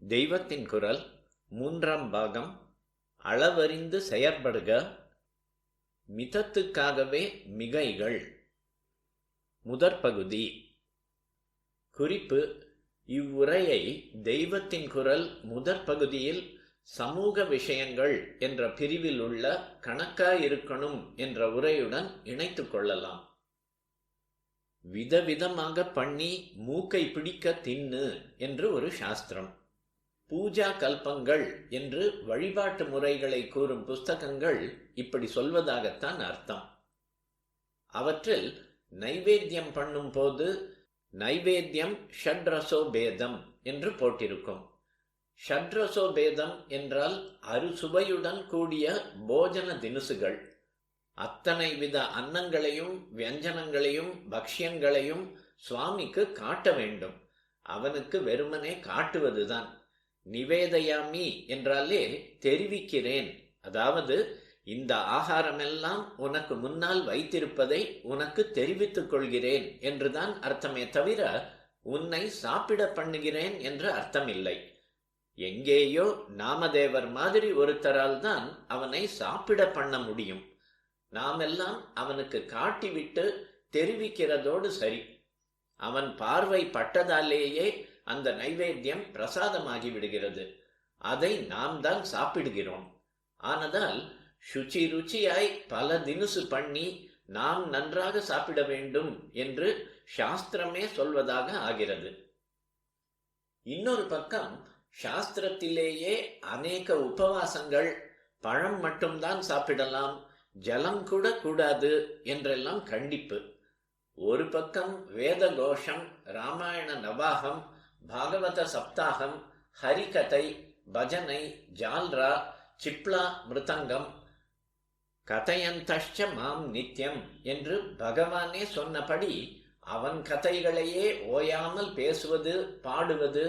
தெய்வத்தின் குரல் மூன்றாம் பாகம். அளவறிந்து செயற்படுக, மிதத்துக்காகவே மிகைகள். முதற் பகுதி. குறிப்பு: இவ்வுரையை தெய்வத்தின் குரல் முதற் பகுதியில் சமூக விஷயங்கள் என்ற பிரிவில் உள்ள கணக்காயிருக்கணும் என்ற உரையுடன் இணைத்துக் கொள்ளலாம். விதவிதமாக பண்ணி மூக்கை பிடிக்க தின்னு என்று ஒரு சாஸ்திரம். பூஜா கல்பங்கள் என்று வழிபாட்டு முறைகளை கூறும் புஸ்தகங்கள் இப்படி சொல்வதாகத்தான் அர்த்தம். அவற்றில் நைவேத்தியம் பண்ணும் போது நைவேத்தியம் ஷட்ரசோபேதம் என்று போட்டிருக்கும். ஷட்ரசோபேதம் என்றால் அறுசுவையுடன் கூடிய போஜன தினுசுகள். அத்தனை வித அன்னங்களையும் வியஞ்சனங்களையும் பக்ஷ்யங்களையும் சுவாமிக்கு காட்ட வேண்டும். அவனுக்கு வெறுமனே காட்டுவதுதான். நிவேதயாமி என்றாலே தெரிவிக்கிறேன், அதாவது இந்த ஆகாரமெல்லாம் உனக்கு முன்னால் வைத்திருப்பதை உனக்கு தெரிவித்துக் கொள்கிறேன் என்றுதான் அர்த்தமே தவிர உன்னை சாப்பிட பண்ணுகிறேன் என்று அர்த்தமில்லை. எங்கேயோ நாமதேவர் மாதிரி ஒருத்தரால் தான் அவனை சாப்பிட பண்ண முடியும். நாமெல்லாம் அவனுக்கு காட்டிவிட்டு தெரிவிக்கிறதோடு சரி. அவன் பார்வை பட்டதாலேயே அந்த நைவேத்தியம் பிரசாதமாகி விடுகிறது. அதை நாம் தான் சாப்பிடுகிறோம். ஆனதால் சுச்சி ருச்சியாய் பல தினுசு பண்ணி நாம் நன்றாக சாப்பிட வேண்டும் என்று சாஸ்திரமே சொல்வதாக ஆகிறது. இன்னொரு பக்கம் சாஸ்திரத்திலேயே அநேக உபவாசங்கள், பழம் மட்டும்தான் சாப்பிடலாம், ஜலம் கூட கூடாது என்றெல்லாம் கண்டிப்பு. ஒரு பக்கம் வேத கோஷம், ராமாயண நவாகம், பாகவத சப்தாகம், ஹரிகதை, பஜனை, ஜால்ரா, சிப்ளா மிருதங்கம், கதையந்தஷ்ச மாம் நித்யம் என்று பகவானே சொன்னபடி அவன் கதைகளையே ஓயாமல் பேசுவது, பாடுவது,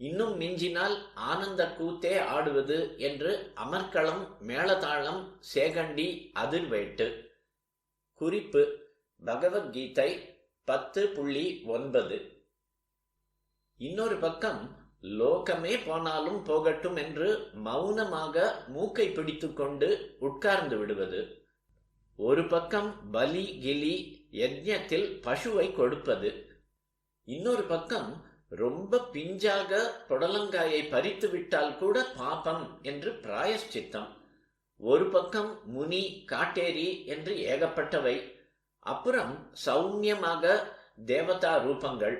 இன்னும் மிஞ்சினால் ஆனந்த கூத்தே ஆடுவது என்று அமர்க்களம், மேளதாளம், சேகண்டி, அதிர்வேட்டு. குறிப்பு: பகவத்கீதை 10.9. இன்னொரு பக்கம் லோகமே போனாலும் போகட்டும் என்று மௌனமாக மூக்கை பிடித்து கொண்டு உட்கார்ந்து விடுவது. ஒரு பக்கம் பலி கிலி யஜ்ஞத்தில் பசுவை கொடுப்பது. இன்னொரு பக்கம் ரொம்ப பிஞ்சாக புடலங்காயை பறித்து விட்டால் கூட பாபம் என்று பிராயஷ்சித்தம். ஒரு பக்கம் முனி, காட்டேரி என்று ஏகப்பட்டவை. அப்புறம் சௌமியமாக தேவதா ரூபங்கள்,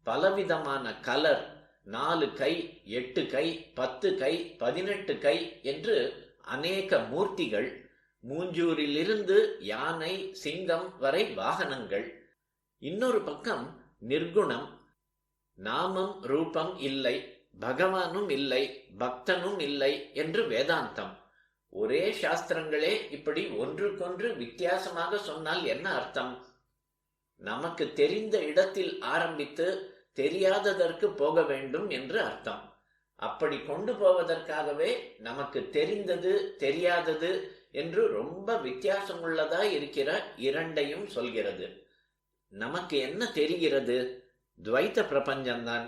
பலவிதமான கலர், 4 கை, 8 கை, 10 கை, 18 கை என்று அநேக மூர்த்திகள். மூஞ்சூரிலிருந்து யானை, சிங்கம் வரை வாகனங்கள். இன்னொரு பக்கம் நிர்குணம். நாமம் ரூபம் இல்லை, பகவானும் இல்லை, பக்தனும் இல்லை என்று வேதாந்தம். ஒரே சாஸ்திரங்களே இப்படி ஒன்றுக்கொன்று வித்தியாசமாக சொன்னால் என்ன அர்த்தம்? நமக்கு தெரிந்த இடத்தில் ஆரம்பித்து தெரியாததற்கு போக வேண்டும் என்று அர்த்தம். அப்படி கொண்டு போவதற்காகவே நமக்கு தெரிந்தது தெரியாதது என்று ரொம்ப வித்தியாசமுள்ளதாய் இருக்கிற இரண்டையும் சொல்கிறது. நமக்கு என்ன தெரிகிறது? துவைத்த பிரபஞ்சம்தான்.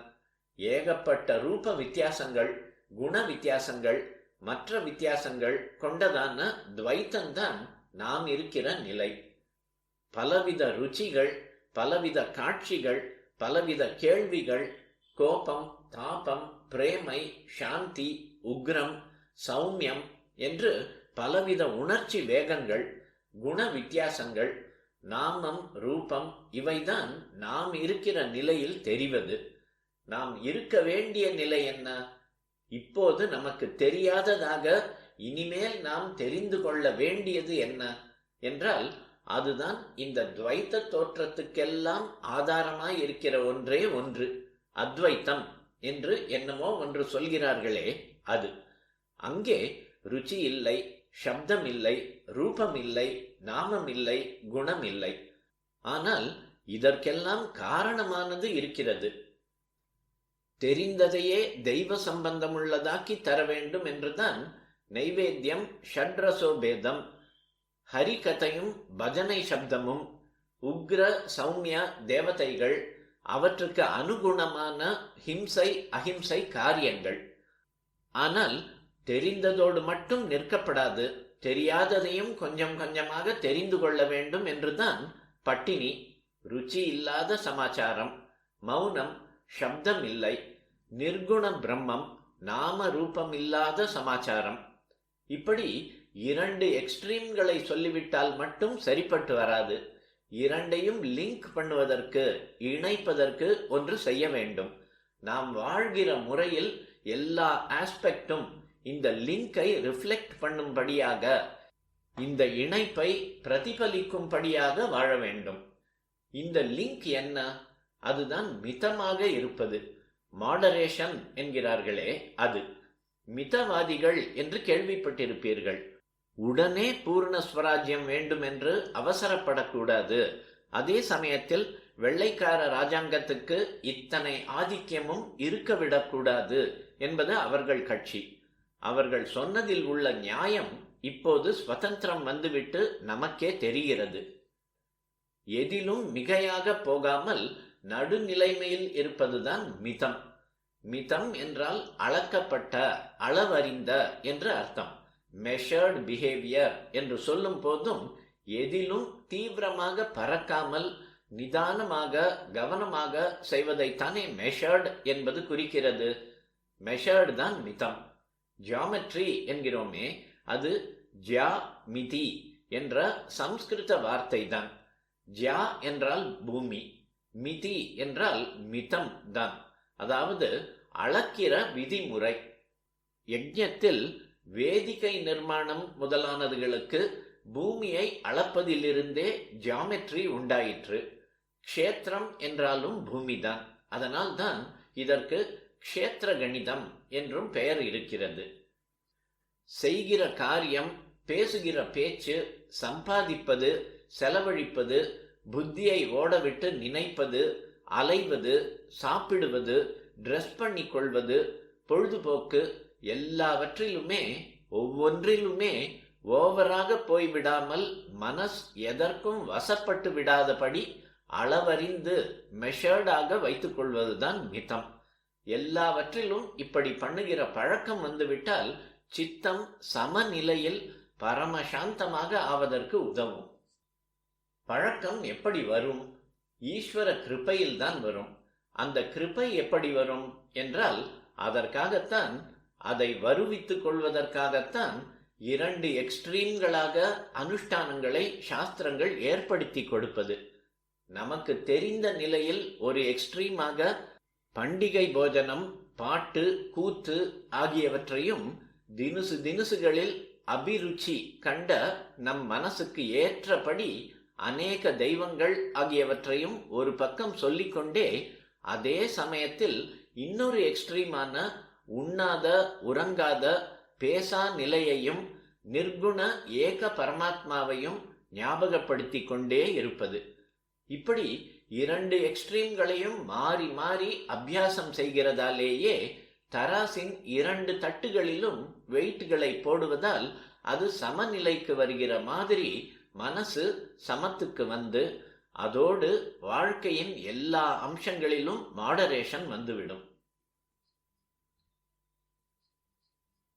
ஏகப்பட்ட ரூப வித்தியாசங்கள், குண வித்தியாசங்கள், மற்ற வித்தியாசங்கள் கொண்டதான துவைத்தந்தான் நாம் இருக்கிற நிலை. பலவித ருச்சிகள், பலவித காட்சிகள், பலவித கேள்விகள், கோபம், தாபம், பிரேமை, சாந்தி, உக்ரம், சௌமியம் என்று பலவித உணர்ச்சி வேகங்கள், குண வித்தியாசங்கள், நாமம் ரூபம் இவைதான் நாம் இருக்கிற நிலையில் தெரிவது. நாம் இருக்க வேண்டிய நிலை என்ன? இப்போது நமக்கு தெரியாததாக இனிமேல் நாம் தெரிந்து கொள்ள வேண்டியது என்ன என்றால் அதுதான் இந்த துவைத்த தோற்றத்துக்கெல்லாம் ஆதாரமாய் இருக்கிற ஒன்றே ஒன்று, அத்வைத்தம் என்று என்னமோ ஒன்று சொல்கிறார்களே அது. அங்கே ருச்சி இல்லை, சப்தம் இல்லை, ரூபம் இல்லை, நாமம் இல்லை, குணம் இல்லை. ஆனால் இதற்கெல்லாம் காரணமானது இருக்கிறது. தெரிந்ததையே தெய்வ சம்பந்தமுள்ளதாக்கி தர வேண்டும் என்றுதான் நைவேத்தியம் ஷட்ரசோபேதம், ஹரிகதையும் பஜனை சப்தமும், உக்ர சௌமிய தேவதைகள், அவற்றுக்கு அனுகுணமான ஹிம்சை அஹிம்சை காரியங்கள். ஆனால் தெரிந்ததோடு மட்டும் நிற்கப்படாது, தெரியாததையும் கொஞ்சம் கொஞ்சமாக தெரிந்து கொள்ள வேண்டும் என்றுதான் பட்டினி, ருச்சி இல்லாத சமாச்சாரம், மௌனம், சப்தம் இல்லை, நிர்குண பிரம்மம், நாம ரூபம் இல்லாத சமாச்சாரம். இப்படி 2 எக்ஸ்ட்ரீம்களை சொல்லிவிட்டால் மட்டும் சரிப்பட்டு வராது. இரண்டையும் லிங்க் பண்ணுவதற்கு, இணைப்பதற்கு ஒன்று செய்ய வேண்டும். நாம் வாழ்கிற முறையில் எல்லா ஆஸ்பெக்டும் இந்த லிங்கை ரிஃப்ளெக்ட் பண்ணும்படியாக, இந்த இணைப்பை பிரதிபலிக்கும்படியாக வாழ வேண்டும். இந்த லிங்க் என்ன? அதுதான் மிதமாக இருப்பது. மாடரேஷன் என்கிறார்களே அது. மிதவாதிகள் என்று கேள்விப்பட்டிருப்பீர்கள். உடனே பூர்ண ஸ்வராஜ்யம் வேண்டும் என்று அவசரப்படக்கூடாது. அதே சமயத்தில் வெள்ளைக்கார ராஜாங்கத்துக்கு இத்தனை ஆதிக்கமும் இருக்கவிடக்கூடாது என்பது அவர்கள் கட்சி. அவர்கள் சொன்னதில் உள்ள நியாயம் இப்போது சுதந்திரம் வந்துவிட்டு நமக்கே தெரிகிறது. எதிலும் மிகையாக போகாமல் நடுநிலைமையில் இருப்பதுதான் மிதம். மிதம் என்றால் அளக்கப்பட்ட, அளவறிந்த என்று அர்த்தம். மெஷர்டு பிஹேவியர் என்று சொல்லும் போதும் எதிலும் தீவிரமாக பறக்காமல் நிதானமாக கவனமாக செய்வதைத்தானே மெஷர்டு என்பது குறிக்கிறது. மெஷர்டு தான் மிதம். ஜியாமெட்ரி என்கிறோமே, அது ஜ்யா மிதி என்ற சம்ஸ்கிருத வார்த்தை தான். ஜ்யா என்றால் பூமி, மிதி என்றால் மிதம் தான், அதாவது அளக்கிற விதிமுறை. யஜ்ஞத்தில் வேதிகை நிர்மாணம் முதலானதுகளுக்கு பூமியை அளப்பதிலிருந்தே ஜியாமெட்ரி உண்டாயிற்று. க்ஷேத்திரம் என்றாலும் பூமிதான். அதனால் தான் இதற்கு க்ஷேத்திர கணிதம் என்றும் பெயர் இருக்கிறது. செய்கிற காரியம், பேசுகிற பேச்சு, சம்பாதிப்பது, செலவழிப்பது, புத்தியை ஓடவிட்டு நினைப்பது, அலைவது, சாப்பிடுவது, ட்ரெஸ் பண்ணி கொள்வது, பொழுதுபோக்கு, எல்லாவற்றிலுமே ஒவ்வொன்றிலுமே ஓவராக போய்விடாமல் மனஸ் எதற்கும் வசப்பட்டு விடாதபடி அளவறிந்து மெஷர்டாக வைத்துக் கொள்வதுதான் மிதம். எல்லாவற்றிலும் இப்படி பண்ணுகிற பழக்கம் வந்துவிட்டால் சித்தம் சமநிலையில் பரமசாந்தமாக ஆவதற்கு உதவும். பழக்கம் எப்படி வரும்? ஈஸ்வர கிருபையில் தான் வரும். அந்த கிருபை எப்படி வரும் என்றால், அதற்காகத்தான், அதை வருவித்துக் கொள்வதற்காகத்தான் 2 எக்ஸ்ட்ரீம்களாக அனுஷ்டானங்களை சாஸ்திரங்கள் ஏற்படுத்தி கொடுப்பது. நமக்கு தெரிந்த நிலையில் ஒரு எக்ஸ்ட்ரீமாக பண்டிகை போஜனம், பாட்டு, கூத்து ஆகியவற்றையும் தினுசுகளில் அபிருச்சி கண்ட நம் மனசுக்கு ஏற்றபடி அநேக தெய்வங்கள் ஆகியவற்றையும் ஒரு பக்கம் சொல்லிக்கொண்டே, அதே சமயத்தில் இன்னொரு எக்ஸ்ட்ரீமான உண்ணாத, உறங்காத, பேசா நிலையையும் நிர்குண ஏக பரமாத்மாவையும் ஞாபகப்படுத்தி கொண்டே இருப்பது. இப்படி 2 எக்ஸ்ட்ரீம்களையும் மாறி மாறி அபியாசம் செய்கிறதாலேயே தராசின் 2 தட்டுகளிலும் வெயிட்களை போடுவதால் அது சமநிலைக்கு வருகிற மாதிரி மனசு சமத்துக்கு வந்து, அதோடு வாழ்க்கையின் எல்லா அம்சங்களிலும் மாடரேஷன் வந்துவிடும்.